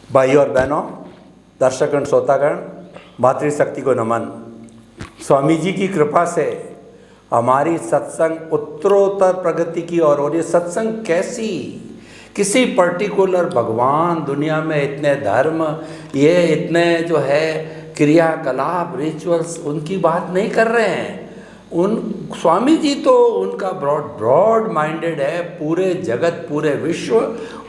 भाई और बहनों, दर्शकगण, श्रोतागण, मातृशक्ति को नमन। स्वामी जी की कृपा से हमारी सत्संग उत्तरोत्तर प्रगति की ओर। और ये सत्संग कैसी, किसी पर्टिकुलर भगवान, दुनिया में इतने धर्म, ये इतने जो है क्रियाकलाप, रिचुअल्स, उनकी बात नहीं कर रहे हैं। उन स्वामी जी तो उनका ब्रॉड माइंडेड है, पूरे जगत, पूरे विश्व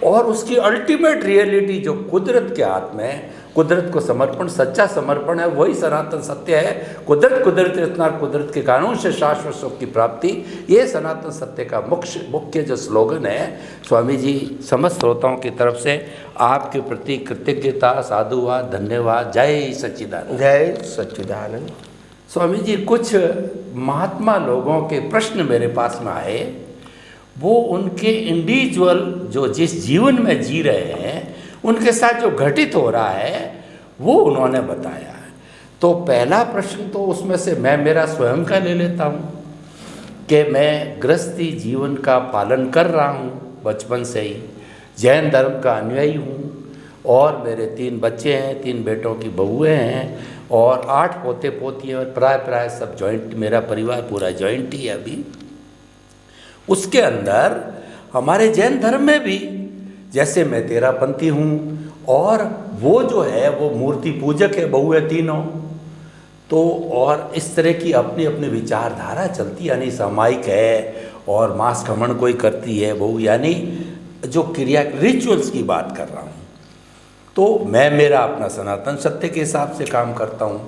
और उसकी अल्टीमेट रियलिटी जो कुदरत के हाथ में है, कुदरत को समर्पण, सच्चा समर्पण है, वही सनातन सत्य है। कुदरत रचना, कुदरत के कानून से शाश्वत सुख की प्राप्ति, ये सनातन सत्य का मुख्य जो स्लोगन है। स्वामी जी समस्त श्रोताओं की तरफ से आपके प्रति कृतज्ञता, साधुवाद, धन्यवाद। जय सच्चिदानंद। जय सच्चिदानंद। स्वामी जी, कुछ महात्मा लोगों के प्रश्न मेरे पास में आए, वो उनके इंडिविजुअल जो जिस जीवन में जी रहे हैं उनके साथ जो घटित हो रहा है वो उन्होंने बताया है। तो पहला प्रश्न तो उसमें से मैं मेरा स्वयं का ले लेता हूँ कि मैं गृहस्थी जीवन का पालन कर रहा हूँ बचपन से ही, जैन धर्म का अनुयायी हूँ और मेरे 3 बच्चे हैं, 3 बेटों की बहुएँ हैं और 8 पोते पोती हैं और प्राय सब जॉइंट, मेरा परिवार पूरा जॉइंट ही है अभी। उसके अंदर हमारे जैन धर्म में भी, जैसे मैं तेरापंथी हूँ और वो जो है वो मूर्ति पूजक है, बहू है तीनों, तो और इस तरह की अपनी अपनी विचारधारा चलती, यानी सामायिक है और मांस खमन कोई करती है बहू, यानी जो क्रिया रिचुअल्स की बात कर रहा हूँ। तो मैं मेरा अपना सनातन सत्य के हिसाब से काम करता हूँ।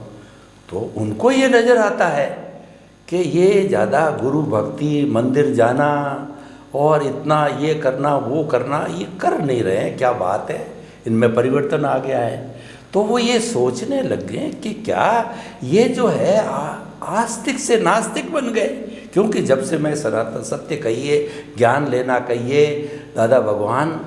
तो उनको ये नज़र आता है कि ये ज़्यादा गुरु भक्ति, मंदिर जाना और इतना ये करना वो करना, ये कर नहीं रहे हैं। क्या बात है, इनमें परिवर्तन आ गया है। तो वो ये सोचने लग गए कि क्या ये जो है आस्तिक से नास्तिक बन गए। क्योंकि जब से मैं सनातन सत्य कहिए, ज्ञान लेना कहिए, दादा भगवान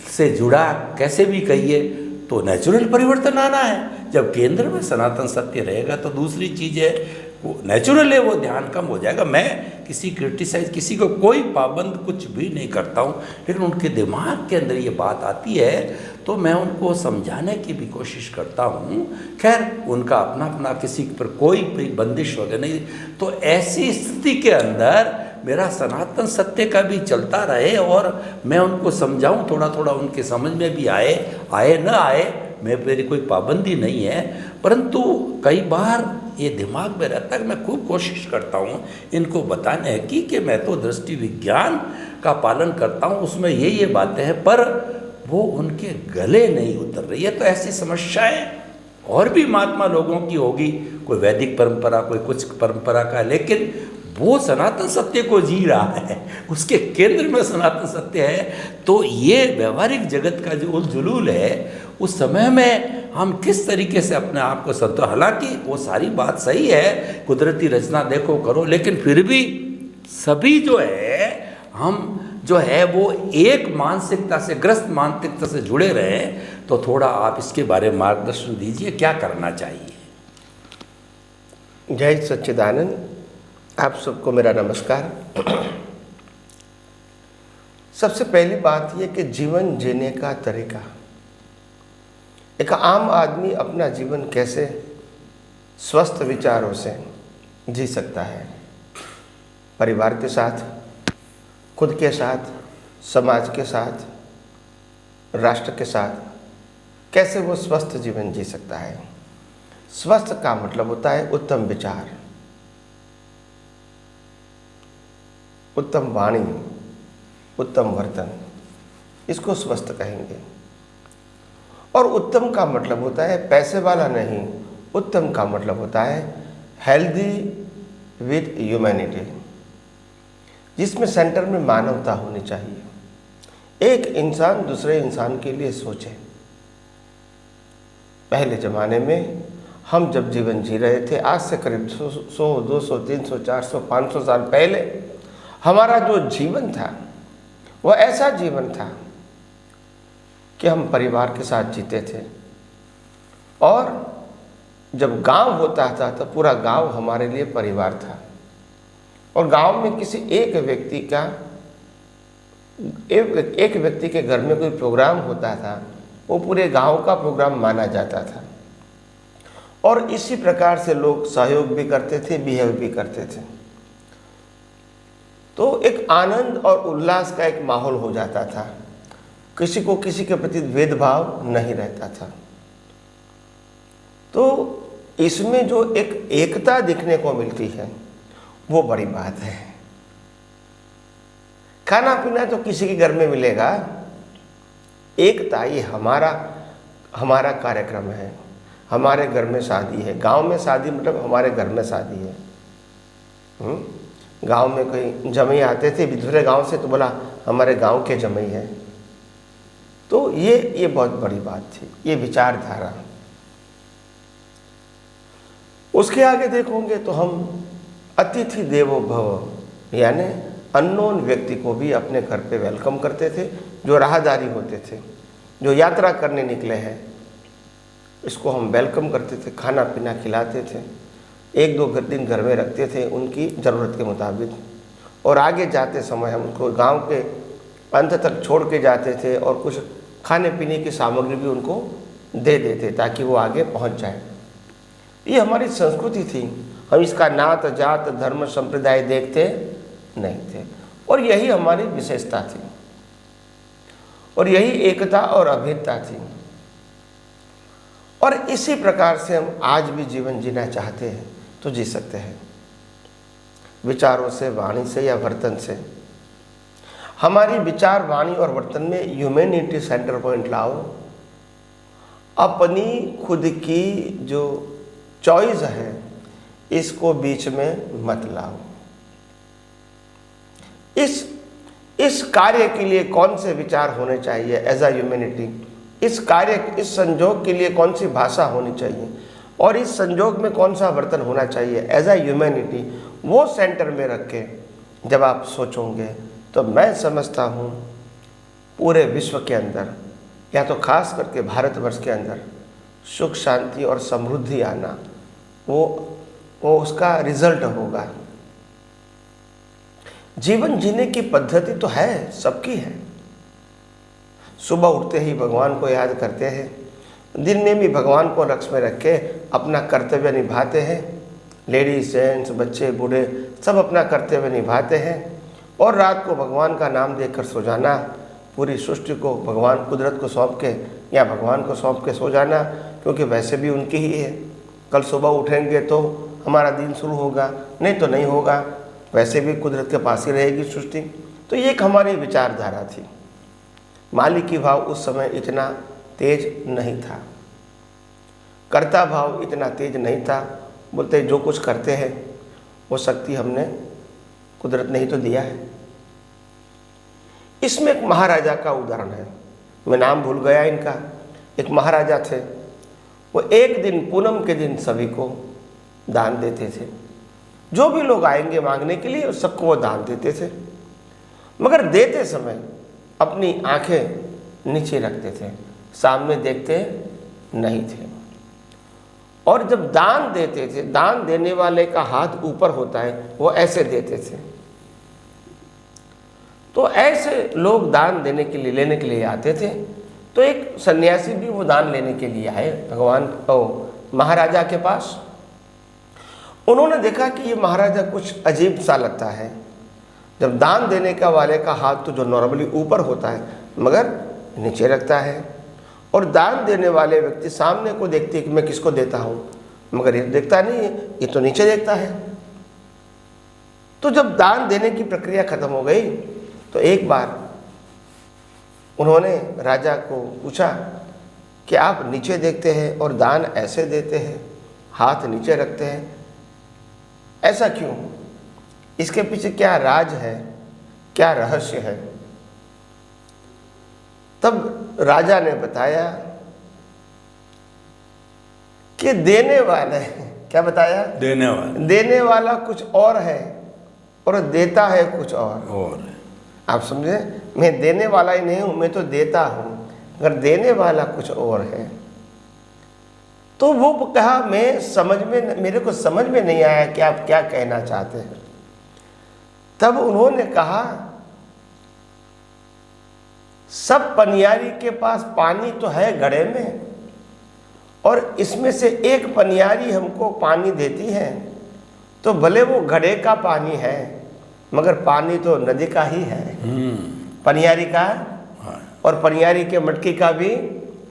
से जुड़ा कैसे भी कहिए, तो नेचुरल परिवर्तन आना है। जब केंद्र में सनातन सत्य रहेगा तो दूसरी चीज़ है वो नेचुरल है, वो ध्यान कम हो जाएगा। मैं किसी को कोई पाबंद कुछ भी नहीं करता हूँ, लेकिन उनके दिमाग के अंदर ये बात आती है तो मैं उनको समझाने की भी कोशिश करता हूँ। खैर, उनका अपना अपना, किसी पर कोई बंदिश वगैरह नहीं। तो ऐसी स्थिति के अंदर मेरा सनातन सत्य का भी चलता रहे और मैं उनको समझाऊँ, थोड़ा थोड़ा उनके समझ में भी आए न आए, मेरी कोई पाबंदी नहीं है। परंतु कई बार ये दिमाग में रहता है कि मैं खूब कोशिश करता हूँ इनको बताने की कि मैं तो दृष्टि विज्ञान का पालन करता हूँ, उसमें ये बातें हैं, पर वो उनके गले नहीं उतर रही है। तो ऐसी समस्याएं और भी महात्मा लोगों की होगी, कोई वैदिक परंपरा, कोई कुछ परंपरा का, लेकिन वो सनातन सत्य को जी रहा है, उसके केंद्र में सनातन सत्य है। तो ये व्यवहारिक जगत का जो उलझुलूल है, उस समय में हम किस तरीके से अपने आप को संतुलित, हालांकि वो सारी बात सही है, कुदरती रचना देखो करो, लेकिन फिर भी सभी जो है हम जो है वो एक मानसिकता से, ग्रस्त मानसिकता से जुड़े रहे। तो थोड़ा आप इसके बारे में मार्गदर्शन दीजिए, क्या करना चाहिए। जय सच्चिदानंद। आप सबको मेरा नमस्कार। सबसे पहली बात यह कि जीवन जीने का तरीका, एक आम आदमी अपना जीवन कैसे स्वस्थ विचारों से जी सकता है, परिवार के साथ, खुद के साथ, समाज के साथ, राष्ट्र के साथ, कैसे वो स्वस्थ जीवन जी सकता है। स्वस्थ का मतलब होता है उत्तम विचार, उत्तम वाणी, उत्तम वर्तन, इसको स्वस्थ कहेंगे। और उत्तम का मतलब होता है पैसे वाला नहीं, उत्तम का मतलब होता है हेल्दी विद ह्यूमैनिटी, जिसमें सेंटर में मानवता होनी चाहिए। एक इंसान दूसरे इंसान के लिए सोचे। पहले ज़माने में हम जब जीवन जी रहे थे, आज से करीब 100, 200, 300, 400, 500 साल पहले हमारा जो जीवन था वह ऐसा जीवन था कि हम परिवार के साथ जीते थे। और जब गांव होता था तो पूरा गांव हमारे लिए परिवार था। और गांव में किसी एक व्यक्ति के घर में कोई प्रोग्राम होता था वो पूरे गांव का प्रोग्राम माना जाता था। और इसी प्रकार से लोग सहयोग भी करते थे, बिहेव भी करते थे। तो एक आनंद और उल्लास का एक माहौल हो जाता था, किसी को किसी के प्रति भेदभाव नहीं रहता था। तो इसमें जो एक एकता दिखने को मिलती है वो बड़ी बात है। खाना पीना तो किसी के घर में मिलेगा, एकता ये हमारा कार्यक्रम है। हमारे घर में शादी है, गांव में शादी मतलब हमारे घर में शादी है। गांव में कोई जमई आते थे दूसरे गांव से, तो बोला हमारे गांव के जमई है। तो ये बहुत बड़ी बात थी, ये विचारधारा। उसके आगे देखोगे तो हम अतिथि देवो भव, यानी अननोन व्यक्ति को भी अपने घर पे वेलकम करते थे। जो राहदारी होते थे, जो यात्रा करने निकले हैं, इसको हम वेलकम करते थे, खाना पीना खिलाते थे, 1-2 दिन घर में रखते थे उनकी ज़रूरत के मुताबिक। और आगे जाते समय हम उनको गांव के अंत तक छोड़ के जाते थे और कुछ खाने पीने की सामग्री भी उनको दे देते ताकि वो आगे पहुंच जाए। ये हमारी संस्कृति थी। हम इसका नात जात धर्म संप्रदाय देखते नहीं थे, और यही हमारी विशेषता थी, और यही एकता और अभेदता थी। और इसी प्रकार से हम आज भी जीवन जीना चाहते हैं तो जी सकते हैं, विचारों से, वाणी से या वर्तन से। हमारी विचार, वाणी और वर्तन में ह्यूमैनिटी सेंटर पॉइंट लाओ। अपनी खुद की जो चॉइस है इसको बीच में मत लाओ। इस कार्य के लिए कौन से विचार होने चाहिए एज अ ह्यूमैनिटी, इस कार्य, इस संजोग के लिए कौन सी भाषा होनी चाहिए, और इस संजोग में कौन सा वर्तन होना चाहिए एज अ ह्यूमैनिटी, वो सेंटर में रख के जब आप सोचोगे तो मैं समझता हूँ पूरे विश्व के अंदर, या तो खास करके भारतवर्ष के अंदर, सुख शांति और समृद्धि आना वो उसका रिजल्ट होगा। जीवन जीने की पद्धति तो है, सबकी है। सुबह उठते ही भगवान को याद करते हैं, दिन में भी भगवान को लक्ष्य में रख के अपना कर्तव्य निभाते हैं। लेडीज, जेंट्स, बच्चे, बूढ़े सब अपना कर्तव्य निभाते हैं। और रात को भगवान का नाम देकर सो जाना, पूरी सृष्टि को भगवान, कुदरत को सौंप के या भगवान को सौंप के सो जाना, क्योंकि वैसे भी उनकी ही है। कल सुबह उठेंगे तो हमारा दिन शुरू होगा, नहीं तो नहीं होगा, वैसे भी कुदरत के पास ही रहेगी सृष्टि। तो ये एक हमारी विचारधारा थी। मालिकी भाव उस समय इतना तेज नहीं था, कर्ता भाव इतना तेज नहीं था। बोलते जो कुछ करते हैं वो शक्ति हमने, कुदरत ने ही तो दिया है। इसमें एक महाराजा का उदाहरण है, मैं नाम भूल गया इनका। एक महाराजा थे, वो एक दिन पूनम के दिन सभी को दान देते थे। जो भी लोग आएंगे मांगने के लिए सबको वो दान देते थे, मगर देते समय अपनी आंखें नीचे रखते थे, सामने देखते नहीं थे। और जब दान देते थे, दान देने वाले का हाथ ऊपर होता है, वो ऐसे देते थे। तो ऐसे लोग दान देने के लिए, लेने के लिए आते थे। तो एक सन्यासी भी वो दान लेने के लिए आए भगवान महाराजा के पास। उन्होंने देखा कि ये महाराजा कुछ अजीब सा लगता है। जब दान देने का वाले का हाथ तो जो नॉर्मली ऊपर होता है मगर नीचे रखता है, और दान देने वाले व्यक्ति सामने को देखते कि मैं किसको देता हूँ, मगर ये देखता नहीं है, ये तो नीचे देखता है। तो जब दान देने की प्रक्रिया खत्म हो गई तो एक बार उन्होंने राजा को पूछा कि आप नीचे देखते हैं और दान ऐसे देते हैं, हाथ नीचे रखते हैं, ऐसा क्यों? इसके पीछे क्या राज है, क्या रहस्य है? तब राजा ने बताया कि देने वाले, क्या बताया? देने वाला कुछ और है और देता है कुछ और। आप समझे? मैं देने वाला ही नहीं हूं, मैं तो देता हूं, अगर देने वाला कुछ और है। तो वो कहा, मेरे को समझ में नहीं आया कि आप क्या कहना चाहते हैं। तब उन्होंने कहा सब पनियारी के पास पानी तो है घड़े में, और इसमें से एक पनियारी हमको पानी देती है, तो भले वो घड़े का पानी है मगर पानी तो नदी का ही है, पनियारी का, और पनियारी के मटकी का भी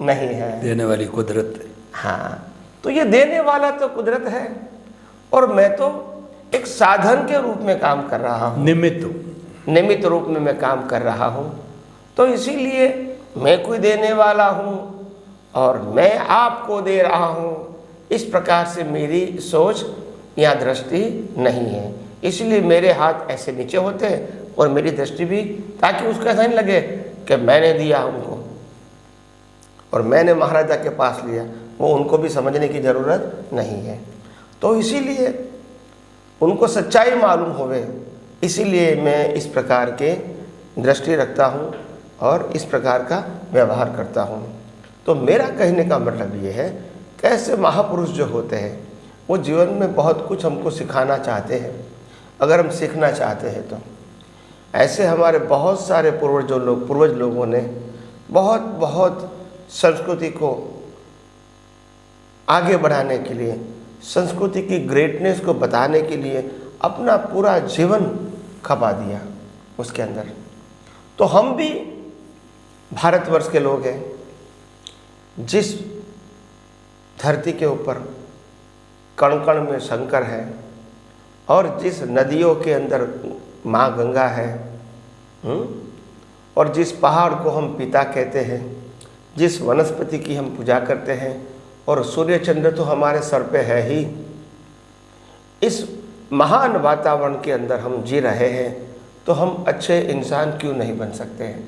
नहीं है। देने वाली कुदरत। हाँ, तो ये देने वाला तो कुदरत है, और मैं तो एक साधन के रूप में काम कर रहा हूँ, निमित्त रूप में मैं काम कर रहा हूँ। तो इसीलिए मैं कोई देने वाला हूँ और मैं आपको दे रहा हूँ, इस प्रकार से मेरी सोच या दृष्टि नहीं है। इसलिए मेरे हाथ ऐसे नीचे होते हैं और मेरी दृष्टि भी, ताकि उसको ऐसा नहीं लगे कि मैंने दिया उनको और मैंने महाराजा के पास लिया, वो उनको भी समझने की ज़रूरत नहीं है। तो इसीलिए उनको सच्चाई मालूम होवे, इसीलिए मैं इस प्रकार के दृष्टि रखता हूँ और इस प्रकार का व्यवहार करता हूँ। तो मेरा कहने का मतलब ये है, कैसे महापुरुष जो होते हैं वो जीवन में बहुत कुछ हमको सिखाना चाहते हैं, अगर हम सीखना चाहते हैं तो। ऐसे हमारे बहुत सारे पूर्वज लोगों ने बहुत संस्कृति को आगे बढ़ाने के लिए, संस्कृति की ग्रेटनेस को बताने के लिए अपना पूरा जीवन खपा दिया उसके अंदर। तो हम भी भारतवर्ष के लोग हैं, जिस धरती के ऊपर कण कण में शंकर है और जिस नदियों के अंदर माँ गंगा है, और जिस पहाड़ को हम पिता कहते हैं, जिस वनस्पति की हम पूजा करते हैं, और सूर्य चंद्र तो हमारे सर पे है ही, इस महान वातावरण के अंदर हम जी रहे हैं, तो हम अच्छे इंसान क्यों नहीं बन सकते हैं,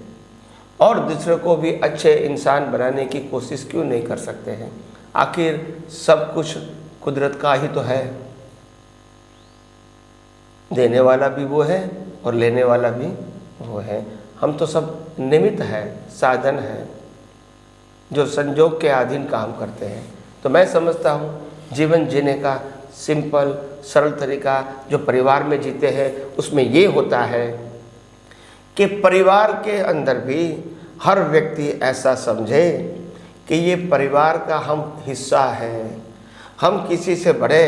और दूसरे को भी अच्छे इंसान बनाने की कोशिश क्यों नहीं कर सकते हैं। आखिर सब कुछ कुदरत का ही तो है, देने वाला भी वो है और लेने वाला भी वो है। हम तो सब निमित्त है, साधन है, जो संजोग के अधीन काम करते हैं। तो मैं समझता हूँ जीवन जीने का सिंपल सरल तरीका जो परिवार में जीते हैं, उसमें ये होता है कि परिवार के अंदर भी हर व्यक्ति ऐसा समझे कि ये परिवार का हम हिस्सा है। हम किसी से बड़े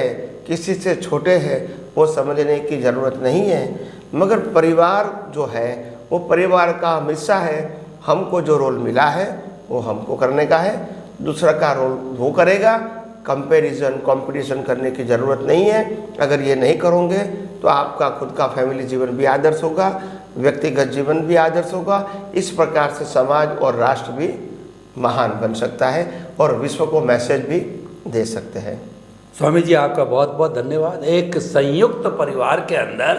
किसी से छोटे हैं वो समझने की ज़रूरत नहीं है, मगर परिवार जो है वो परिवार का हम हिस्सा है। हमको जो रोल मिला है वो हमको करने का है, दूसरा का रोल वो करेगा। कंपटीशन करने की ज़रूरत नहीं है। अगर ये नहीं करोगे तो आपका खुद का फैमिली जीवन भी आदर्श होगा, व्यक्तिगत जीवन भी आदर्श होगा। इस प्रकार से समाज और राष्ट्र भी महान बन सकता है और विश्व को मैसेज भी दे सकते हैं। स्वामी जी आपका बहुत बहुत धन्यवाद। एक संयुक्त परिवार के अंदर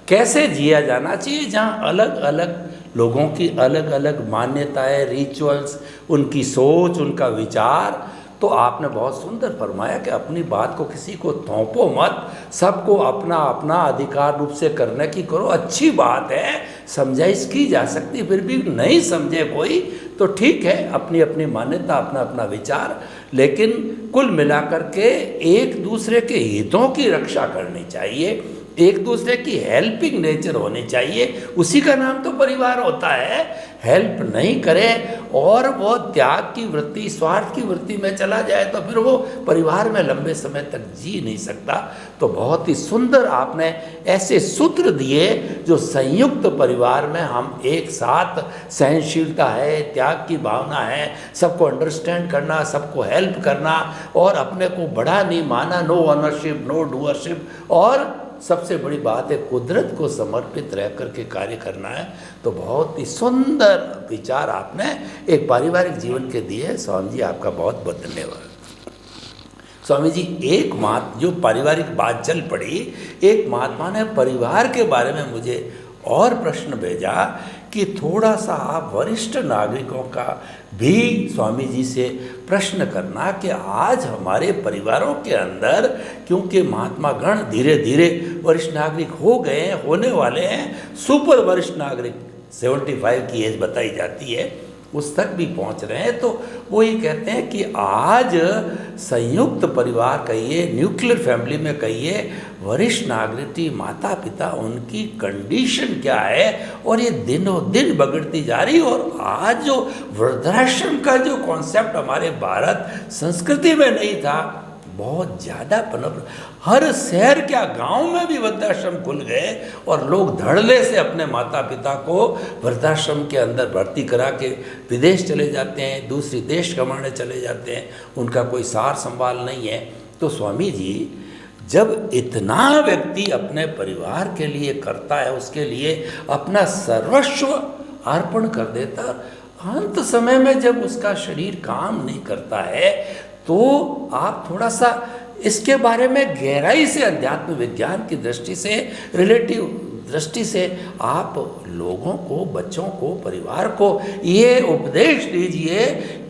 कैसे जिया जाना चाहिए, जहाँ अलग अलग लोगों की अलग अलग मान्यताएं, रिचुअल्स, उनकी सोच, उनका विचार, तो आपने बहुत सुंदर फरमाया कि अपनी बात को किसी को थोपो मत, सबको अपना अपना अधिकार रूप से करने की करो। अच्छी बात है, समझाइश की जा सकती, फिर भी नहीं समझे कोई तो ठीक है, अपनी अपनी मान्यता, अपना अपना विचार, लेकिन कुल मिलाकर के एक दूसरे के हितों की रक्षा करनी चाहिए, एक दूसरे की हेल्पिंग नेचर होनी चाहिए। उसी का नाम तो परिवार होता है। हेल्प नहीं करे और वो त्याग की वृत्ति, स्वार्थ की वृत्ति में चला जाए तो फिर वो परिवार में लंबे समय तक जी नहीं सकता। तो बहुत ही सुंदर आपने ऐसे सूत्र दिए जो संयुक्त परिवार में हम एक साथ, सहनशीलता है, त्याग की भावना है, सबको अंडरस्टैंड करना, सबको हेल्प करना और अपने को बड़ा नहीं माना, नो ऑनरशिप, नो डूअरशिप, और सबसे बड़ी बात है कुदरत को समर्पित रह करके कार्य करना है। तो बहुत ही सुंदर विचार आपने एक पारिवारिक जीवन के दिए। स्वामी जी आपका बहुत बहुत धन्यवाद। स्वामी जी, एक जो पारिवारिक बात चल पड़ी, एक महात्मा ने परिवार के बारे में मुझे और प्रश्न भेजा कि थोड़ा सा आप वरिष्ठ नागरिकों का भी स्वामी जी से प्रश्न करना कि आज हमारे परिवारों के अंदर, क्योंकि महात्मा गण धीरे धीरे वरिष्ठ नागरिक हो गए हैं, होने वाले हैं, सुपर वरिष्ठ नागरिक 75 की एज बताई जाती है, उस तक भी पहुंच रहे हैं। तो वो ये कहते हैं कि आज संयुक्त परिवार कहिए, न्यूक्लियर फैमिली में कहिए, वरिष्ठ नागरिक, माता पिता, उनकी कंडीशन क्या है और ये दिनों दिन बिगड़ती जा रही। और आज जो वृद्धाश्रम का जो कॉन्सेप्ट हमारे भारत संस्कृति में नहीं था, बहुत ज़्यादा पनप, हर शहर क्या गांव में भी वृद्धाश्रम खुल गए और लोग धड़ल्ले से अपने माता पिता को वृद्धाश्रम के अंदर भर्ती करा के विदेश चले जाते हैं, दूसरी देश कमाने चले जाते हैं, उनका कोई सार संभाल नहीं है। तो स्वामी जी, जब इतना व्यक्ति अपने परिवार के लिए करता है, उसके लिए अपना सर्वस्व अर्पण कर देता, अंत समय में जब उसका शरीर काम नहीं करता है, तो आप थोड़ा सा इसके बारे में गहराई से अध्यात्म विज्ञान की दृष्टि से, रिलेटिव दृष्टि से आप लोगों को, बच्चों को, परिवार को ये उपदेश दीजिए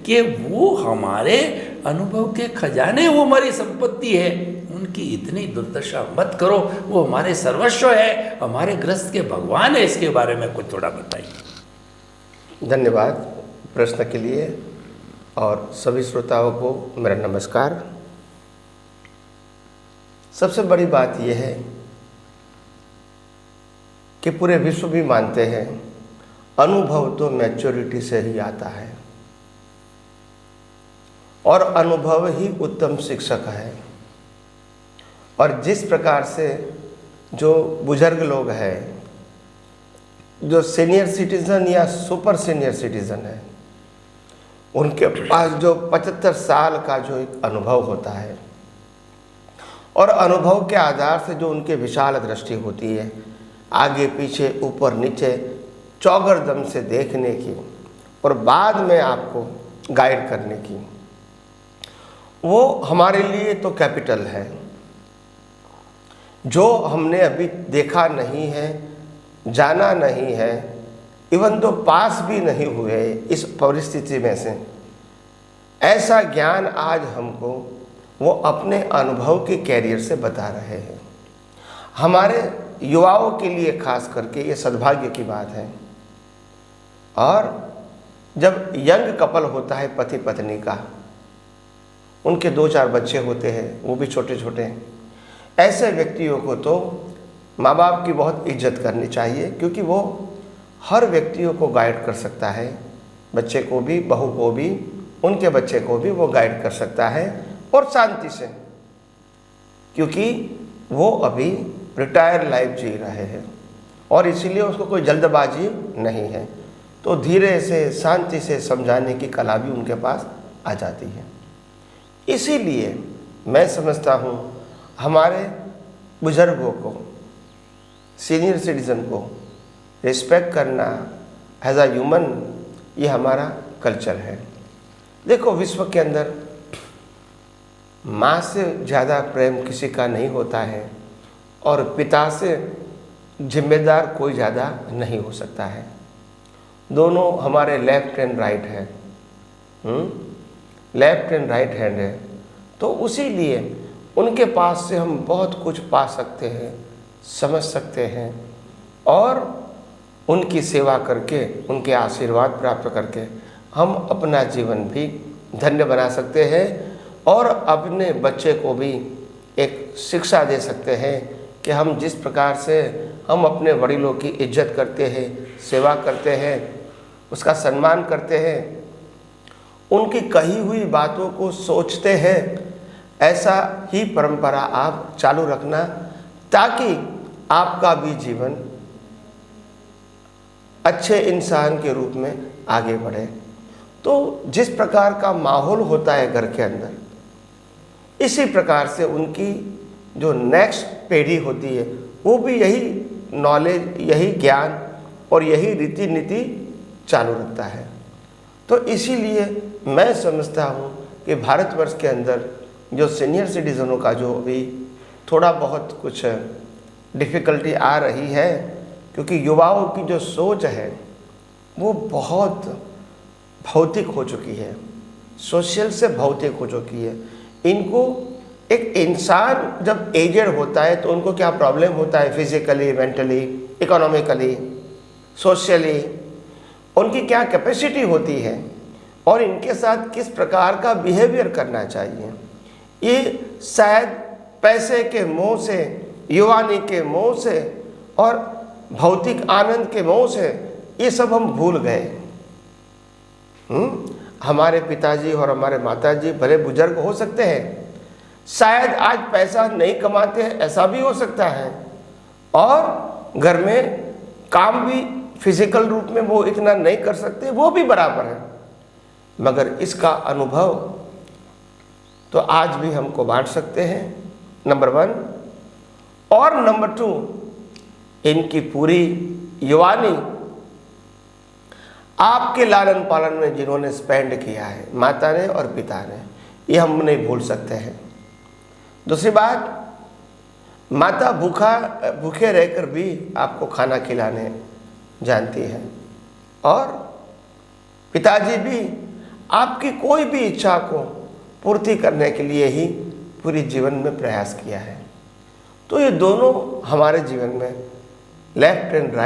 कि वो हमारे अनुभव के खजाने, वो हमारी संपत्ति है, उनकी इतनी दुर्दशा मत करो, वो हमारे सर्वस्व है, हमारे ग्रस्त के भगवान है। इसके बारे में कुछ थोड़ा बताइए। धन्यवाद प्रश्न के लिए और सभी श्रोताओं को मेरा नमस्कार। सबसे बड़ी बात यह है कि पूरे विश्व भी मानते हैं अनुभव तो मैच्योरिटी से ही आता है और अनुभव ही उत्तम शिक्षक है। और जिस प्रकार से जो बुजुर्ग लोग हैं, जो सीनियर सिटीजन या सुपर सीनियर सिटीजन है, उनके पास जो 75 साल का जो एक अनुभव होता है और अनुभव के आधार से जो उनके विशाल दृष्टि होती है, आगे पीछे ऊपर नीचे चौगरदम से देखने की और बाद में आपको गाइड करने की, वो हमारे लिए तो कैपिटल है। जो हमने अभी देखा नहीं है, जाना नहीं है, इवन तो पास भी नहीं हुए इस परिस्थिति में से, ऐसा ज्ञान आज हमको वो अपने अनुभव के कैरियर से बता रहे हैं। हमारे युवाओं के लिए खास करके ये सद्भाग्य की बात है। और जब यंग कपल होता है पति पत्नी का, उनके 2-4 बच्चे होते हैं, वो भी छोटे छोटे, ऐसे व्यक्तियों को तो माँ बाप की बहुत इज्जत करनी चाहिए, क्योंकि वो हर व्यक्तियों को गाइड कर सकता है, बच्चे को भी, बहू को भी, उनके बच्चे को भी वो गाइड कर सकता है और शांति से, क्योंकि वो अभी रिटायर लाइफ जी रहे हैं और इसीलिए उसको कोई जल्दबाजी नहीं है। तो धीरे से, शांति से समझाने की कला भी उनके पास आ जाती है। इसीलिए मैं समझता हूँ हमारे बुजुर्गों को, सीनियर सिटीजन को रिस्पेक्ट करना एज अ ह्यूमन, ये हमारा कल्चर है। देखो, विश्व के अंदर माँ से ज़्यादा प्रेम किसी का नहीं होता है और पिता से जिम्मेदार कोई ज़्यादा नहीं हो सकता है। दोनों हमारे लेफ्ट एंड राइट है, लेफ्ट एंड राइट हैंड है। तो उसी लिए उनके पास से हम बहुत कुछ पा सकते हैं, समझ सकते हैं और उनकी सेवा करके, उनके आशीर्वाद प्राप्त करके हम अपना जीवन भी धन्य बना सकते हैं और अपने बच्चे को भी एक शिक्षा दे सकते हैं कि हम जिस प्रकार से हम अपने वडीलों की इज्जत करते हैं, सेवा करते हैं, उसका सम्मान करते हैं, उनकी कही हुई बातों को सोचते हैं, ऐसा ही परंपरा आप चालू रखना, ताकि आपका भी जीवन अच्छे इंसान के रूप में आगे बढ़े। तो जिस प्रकार का माहौल होता है घर के अंदर, इसी प्रकार से उनकी जो नेक्स्ट पीढ़ी होती है, वो भी यही नॉलेज, यही ज्ञान और यही रीति नीति चालू रखता है। तो इसीलिए मैं समझता हूँ कि भारतवर्ष के अंदर जो सीनियर सिटीजनों का जो अभी थोड़ा बहुत कुछ डिफ़िकल्टी आ रही है, क्योंकि युवाओं की जो सोच है वो बहुत भौतिक हो चुकी है, सोशल से भौतिक हो चुकी है। इनको एक इंसान जब एजेड होता है तो उनको क्या प्रॉब्लम होता है, फिजिकली, मेंटली, इकोनॉमिकली, सोशली, उनकी क्या कैपेसिटी होती है और इनके साथ किस प्रकार का बिहेवियर करना चाहिए, ये शायद पैसे के मोह से, युवानी के मोह से और भौतिक आनंद के मोह से ये सब हम भूल गए। हमारे पिताजी और हमारे माताजी भले बुजुर्ग हो सकते हैं, शायद आज पैसा नहीं कमाते हैं, ऐसा भी हो सकता है, और घर में काम भी फिजिकल रूप में वो इतना नहीं कर सकते, वो भी बराबर है, मगर इसका अनुभव तो आज भी हमको बांट सकते हैं, नंबर 1। और नंबर 2, इनकी पूरी युवानी आपके लालन पालन में जिन्होंने स्पेंड किया है, माता ने और पिता ने, ये हम नहीं भूल सकते हैं। दूसरी बात, माता भूखे रहकर भी आपको खाना खिलाने जानती है, और पिताजी भी आपकी कोई भी इच्छा को पूर्ति करने के लिए ही पूरी जीवन में प्रयास किया है। तो ये दोनों हमारे जीवन में लेफ्ट एंड राइट